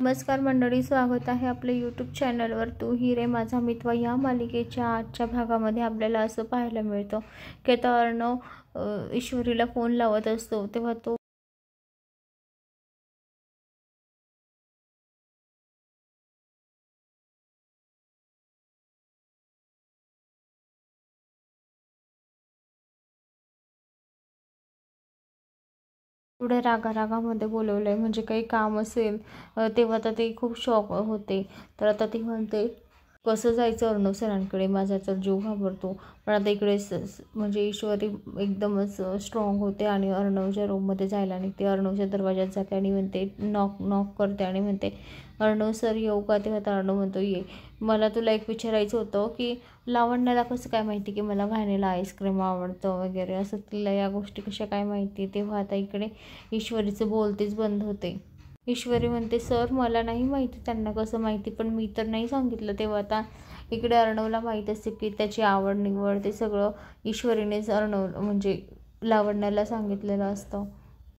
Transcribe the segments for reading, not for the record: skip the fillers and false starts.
नमस्कार मंडळी, स्वागत आहे आपल्या यूट्यूब चॅनलवर. तू ही रे माझा मित्र या मालिकेच्या आजच्या भागामध्ये आपल्याला असं पाहायला मिळतं की आता अर्णव ईश्वरीला फोन लावत असतो तेव्हा तो थोड्या रागारागामध्ये बोलवलंय, म्हणजे काही काम असेल तेव्हा तर ते खूप शॉक होते. तर आता ती म्हणते कसं जायचं अर्णव सरांकडे, माझा तर जीव घाबरतो. पण आता इकडे म्हणजे ईश्वरी एकदमच स्ट्रॉंग होते आणि अर्णवच्या रूममध्ये जायला निघते. अर्णवच्या दरवाजात जाते आणि म्हणते, नॉक नॉक करते आणि म्हणते, अर्णव सर येऊ का? तेव्हा तर अर्णव म्हणतो, ये. मला तुला एक विचारायचं होतं की लावण्याला कसं काय माहिती की मला व्हॅनिला आईस्क्रीम आवडतं वगैरे, असं तिला या गोष्टी कशा काय माहिती? तेव्हा आता इकडे ईश्वरीचं बोलतेच बंद होते. ईश्वरी म्हणते, सर मला नाही माहिती, त्यांना कसं माहिती, पण मी तर नाही सांगितलं. तेव्हा आता इकडे अर्णवला माहीत असते की त्याची आवड निवड ते सगळं ईश्वरीनेच अर्णव म्हणजे लावण्याला सांगितलेलं असतं.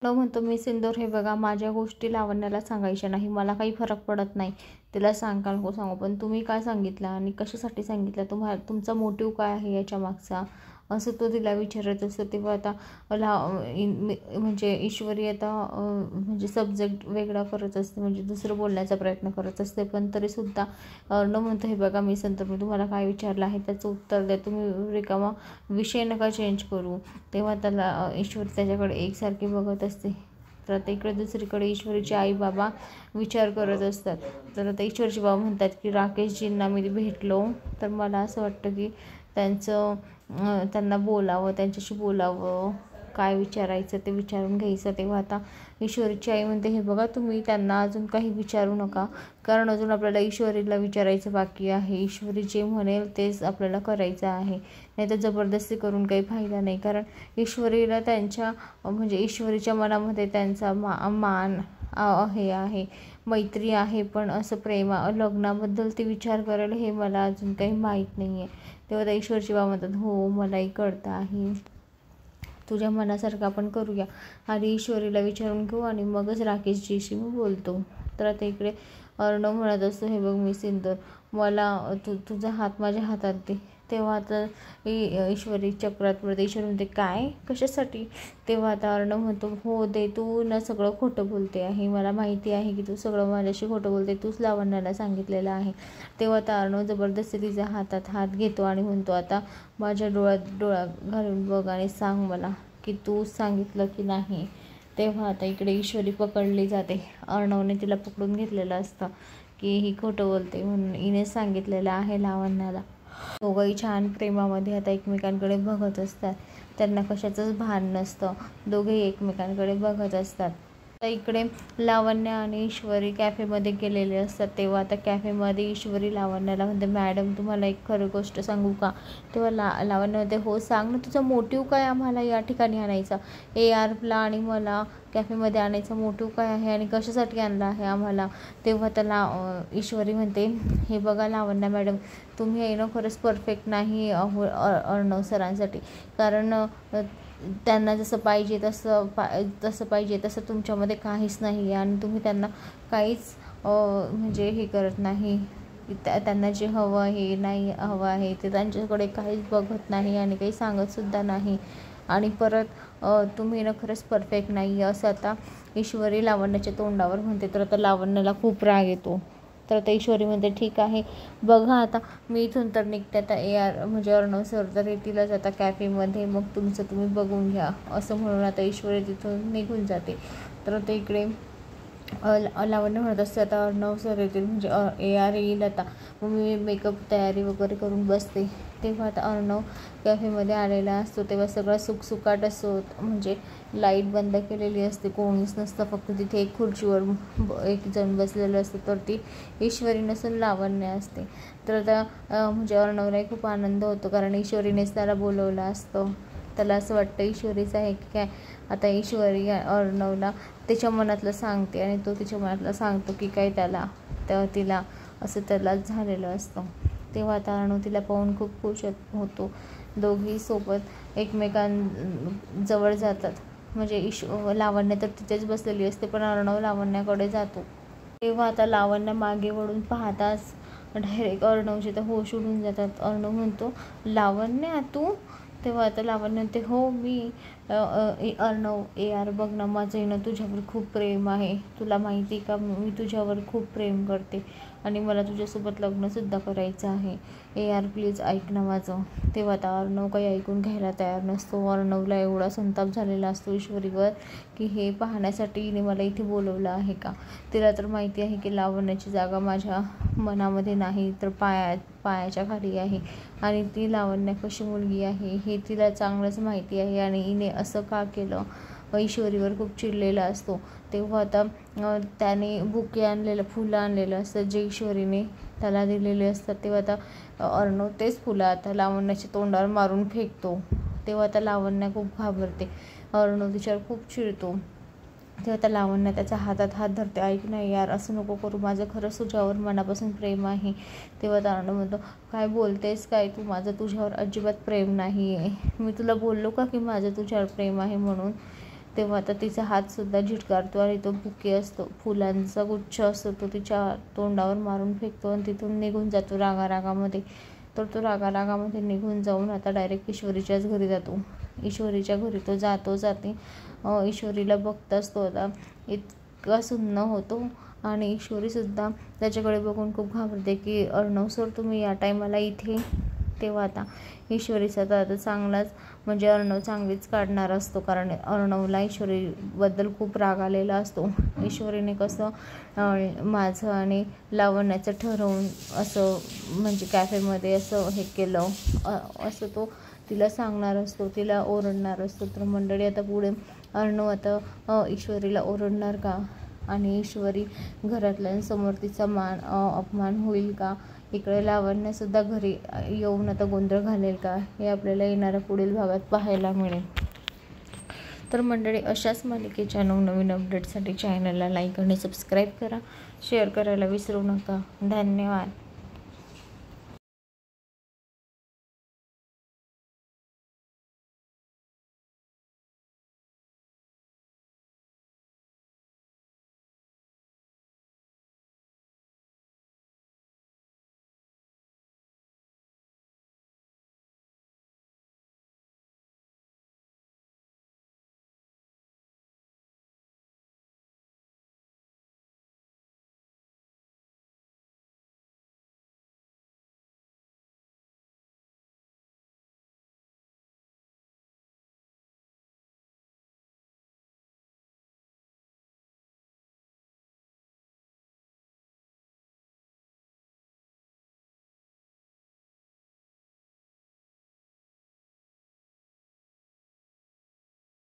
अर्णव म्हणतो, मी सिंदूर हे बघा, माझ्या गोष्टी लावण्याला सांगायच्या नाही, मला काही फरक पडत नाही. तिला सांगा नको सांगू, पण तुम्ही काय सांगितलं आणि कशासाठी सांगितलं, तुमचा मोटिव्ह काय आहे याच्या मागचा, असं तो तिला विचारत असतो. तेव्हा आता म्हणजे ईश्वरी आता म्हणजे सब्जेक्ट वेगळा करत असते, म्हणजे दुसरं बोलण्याचा प्रयत्न करत असते. पण तरीसुद्धा अर्णव म्हणतो, हे बघा मी संतर, मी तुम्हाला काय विचारलं आहे त्याचं उत्तर द्या, तुम्ही रिकामा विषय नका चेंज करू. तेव्हा त्याला ईश्वरी त्याच्याकडे एकसारखी बघत असते. तर आता इकडे दुसरीकडे ईश्वरीचे आई बाबा विचार करत असतात. तर आता ईश्वरीचे बाबा म्हणतात की राकेशजींना मी भेटलो, तर मला असं वाटतं की त्यांना बोलावं, त्यांच्याशी बोलावं, काय विचारायचं ते विचारून घ्यायचं. तेव्हा आता ईश्वरीची आई म्हणते, हे बघा तुम्ही त्यांना अजून काही विचारू नका, कारण अजून आपल्याला ईश्वरीला विचारायचं बाकी आहे. ईश्वरी जे म्हणेल तेच आपल्याला करायचं आहे, नाही तर जबरदस्ती करून काही फायदा नाही. कारण ईश्वरीला त्यांच्या म्हणजे ईश्वरीच्या मनामध्ये त्यांचा मान हे आहे, मैत्री आहे, पण असं लग्नाबद्दल ती विचार करेल हे मला अजून काही माहीत नाही आहे. तेव्हा त्या ईश्वरची बाबा म्हणतात, हो मलाही कळतं आहे, तुझ्या मनासारखं आपण करूया, आधी ईश्वरीला विचारून घेऊ आणि मगच राकेशजीशी मी बोलतो. तर आता इकडे अर्णव म्हणत असतो, हे बघ मी सिंदूर, मला तुझा हात माझ्या हातात दे. तेव्हा आता ईश्वरी चक्रात पडते. ईश्वरी म्हणते, काय कशासाठी? तेव्हा आता अर्णव म्हणतो, हो दे, तू ना सगळं खोटं बोलते आहे, मला माहिती आहे की तू सगळं माझ्याशी खोटं बोलते, तूच लावण्याला सांगितलेलं आहे. तेव्हा आता अर्णव जबरदस्ती तिच्या हातात हात घेतो आणि म्हणतो, आता माझ्या डोळ्यात डोळा घालून बघ आणि सांग मला की तू सांगितलं की नाही. तेव्हा आता इकडे ईश्वरी पकडली जाते. अर्णवने तिला पकडून घेतलेलं असतं की ही खोटं बोलते म्हणून, हिने सांगितलेलं आहे लावण्याला. दोघंही छान प्रेमामध्ये आता एकमेकांकडे बघत असतात, त्यांना कशाचंच भान नसतं, दोघेही एकमेकांकडे बघत असतात. आता इकडे लावण्य आणि ईश्वरी कॅफेमध्ये गेलेले असतात. तेव्हा आता कॅफेमध्ये ईश्वरी लावण्याला म्हणते, मॅडम तुम्हाला एक खरं गोष्ट सांगू का? तेव्हा लावण्य म्हणते, हो सांग ना, तुझा मोटिव्ह काय आम्हाला या ठिकाणी आणायचा, ARला आणि मला कॅफेमध्ये आणायचा मोटिव्ह काय आहे आणि कशासाठी आणला आहे आम्हाला? तेव्हा त्याला ईश्वरी म्हणते, हे बघा लावण्य मॅडम, तुम्ही येणं खरंच परफेक्ट नाही अर्णव सरांसाठी, कारण त्यांना जसं पाहिजे तसं तुमच्यामध्ये काहीच नाही आहे आणि तुम्ही त्यांना काहीच म्हणजे हे करत नाही, त्यांना जे हवं आहे नाही हवं आहे ते त्यांच्याकडे काहीच बघत नाही आणि काही सांगतसुद्धा नाही, आणि परत तुम्ही ना खरंच परफेक्ट नाही आहे, असं आता ईश्वरी लावण्याच्या तोंडावर म्हणते. तर आता लावण्याला खूप राग येतो. तर आता ईश्वरी म्हणते, ठीक आहे बघा, आता मी इथून तर निघते, आता AR म्हणजे अर्णव सर तर येतीलच आता कॅफेमध्ये, मग तुमचं तुम्ही बघून घ्या, असं म्हणून आता ईश्वरी तिथून निघून जाते. तर आता इकडे लावण्य म्हणत असते, आता अर्णव सर येतील म्हणजे AR येईल आता, मग मी मेकअप तयारी वगैरे करून बसते. तेव्हा आता अर्णव कॅफेमध्ये आलेला असतो. तेव्हा सगळा सुखसुकाट असतो, म्हणजे लाईट बंद केलेली असते, कोणीच नसतं, फक्त तिथे एक खुर्चीवर एक जण बसलेलं असतं, तर ती ईश्वरी नसून लावण्य असते. तर आता म्हणजे अर्णवलाही खूप आनंद होतो, कारण ईश्वरीनेच त्याला बोलवलं असतं. त्याला असं वाटतं ईश्वरीच आहे की काय. आता ईश्वरी अर्णवला त्याच्या मनातलं सांगते आणि तो तिच्या मनातलं सांगतो की काय तिला असं त्याला झालेलं असतं. तेव्हा आता अर्णव तिला पाहून खूप खुश होतो. दोघी सोबत एकमेकांजवळ जातात. म्हणजे लावण्य तर तिथेच बसलेली असते, पण अर्णव लावण्याकडे जातो. तेव्हा आता लावण्य मागे वळून पाहताच डायरेक्ट अर्णवचे तर होश उडून जातात. अर्णव म्हणतो, लावण्य तू? तेव्हा आता लावण्य म्हणते, हो मी. अर्णव, यार बघ ना, माझं ना तुझ्यावर खूप प्रेम आहे. तुला माहिती का, मी तुझ्यावर खूप प्रेम करते आणि मला तुझ्यासोबत लग्नसुद्धा करायचं आहे. यार प्लीज ऐक ना माझं. तेव्हा आता अर्णव काही ऐकून घ्यायला तयार नसतो. अर्णवला एवढा संताप झालेला असतो ईश्वरीवर की हे पाहण्यासाठी हिने मला इथे बोलवलं आहे का. तिला तर माहिती आहे की लावण्याची जागा माझ्या मनामध्ये नाही तर पायाच्या खाली आहे आणि ती लावण्य कशी मुलगी आहे हे तिला चांगलंच माहिती आहे आणि हिने असं का केलं. ईश्वरीवर खूप चिडलेला असतो. तेव्हा आता त्याने बुके आणलेलं, फुलं आणलेलं असतं जे ईश्वरीने त्याला दिलेले असतात. तेव्हा आता अर्णव तेच फुलं आता लावण्याच्या तोंडावर मारून फेकतो. तेव्हा आता लावण्य खूप घाबरते. अर्णव तिच्यावर खूप चिडतो. तेव्हा त्या लावण्य त्याच्या हातात हात धरते. ऐक नाही यार, असं नको करू, माझं खरंच तुझ्यावर मनापासून प्रेम आहे. तेव्हा अर्णव म्हणतो, काय बोलतेस काय तू, माझं तुझ्यावर अजिबात प्रेम नाही आहे. मी तुला बोललो का की माझं तुझ्यावर प्रेम आहे म्हणून. तेव्हा आता तिचा हातसुद्धा झिटकारतो आणि तो बुके असतो, फुलांचा गुच्छ असतो, तो तिच्या तोंडावर मारून फेकतो आणि तिथून निघून जातो रागारागामध्ये. तर तो रागारागामध्ये निघून जाऊन आता डायरेक्ट ईश्वरीच्याच घरी जातो. ईश्वरीच्या घरी तो जाते. ईश्वरीला बघताच तो आता इतका सुन्न होतो आणि ईश्वरीसुद्धा त्याच्याकडे बघून खूप घाबरते की अर्णव सर तुम्ही या टायमाला इथे. तेव्हा आता ईश्वरीचा तर आता चांगलाच म्हणजे अर्णव चांगलीच काढणार असतो कारण अर्णवला ईश्वरीबद्दल खूप राग आलेला असतो. ईश्वरीने कसं माझं आणि लावण्याचं ठरवून असं म्हणजे कॅफेमध्ये असं हे केलं असं तो तिला सांगणार असतो, तिला ओरडणार असतो. तर मंडळी आता पुढे अर्णव आता ईश्वरीला ओरडणार का आणि ईश्वरी घरातल्यांसमोर तिचा अपमान होईल का, इकडे लावण्यासुद्धा घरी येऊन आता गोंधळ घालेल का, हे आपल्याला येणाऱ्या पुढील भागात पाहायला मिळेल. तर मंडळी अशाच मालिकेच्या नवनवीन अपडेटसाठी चॅनलला लाईक आणि सबस्क्राईब करा, शेअर करायला विसरू नका. धन्यवाद.